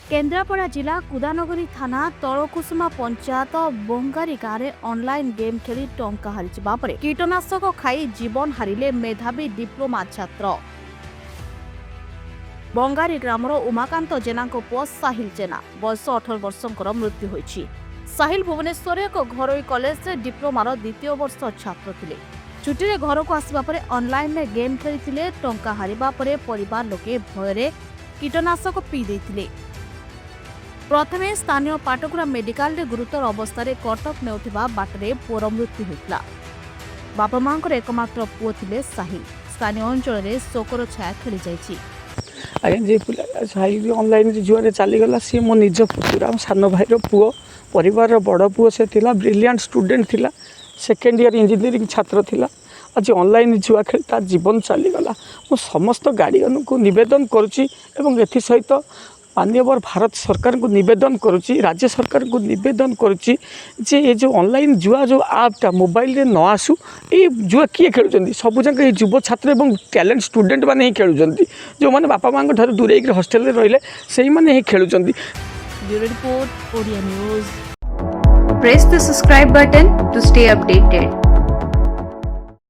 केन्द्रापड़ा जिला कुदानगरी थाना तलकुसुमा पंचायत बंगारी गाँव में ऑनलाइन गेम खेली टंका हारिजिबा परे कीटनाशक खाई जीवन हारिले मेधावी डिप्लोमा छात्र। बंगारी ग्रामर उमाकांत जेना पुओ साहिल जेना बयस 18 वर्षर मृत्यु होइछि। साहिल भुवनेश्वर एक घरोई कॉलेज डिप्लोमार द्वितीय वर्ष छात्र थिले। छुट्टी रे घर को आसवा परे ऑनलाइन में गेम खेली टंका हारिबा परे परिवार लोके भयरे कीटनाशक पी देथिले। प्रथमे स्थानीय पाटकुरा मेडिकल रे गुरुतर अवस्था कटक नेउथिबा बाटरे पुओर मृत्यु होइतला। बापा मांकर एकमात्र पुओ थिले साहिल। स्थानीय अंचल रे शोकर छाया खेली जाइछि। आज्ञा जे पिला साहिल ऑनलाइन जुआरे चलीगला सी मो निज पुतुरा सान भाईर पुओ परिवार बड़ पुओ से थिला। ब्रिलियंट स्टूडेंट थिला। सेकेंड ईयर इंजीनियरिंग छात्र थिला। आज ऑनलाइन जुआ खेल तार जीवन चलीगला। मो समस्त गार्डियन को निवेदन करुच्ची एवं एथि सहित माननीय भारत सरकार को निवेदन करुच्ची राज्य सरकार को निवेदन करुच्ची जे ये जो ऑनलाइन जुआ जो आपटा मोबाइल रे न आसू ये जुआ किए खेलुचंदी सब जाक ये युव छात्र एवं टैलेंट स्टूडेंट माने ही खेलुचंदी जो माने बापा मां ठार दूरे हॉस्टेल रे रहिले सेही माने ही खेलुचंदी। Bureau report Odia news. Press the subscribe button to stay updated.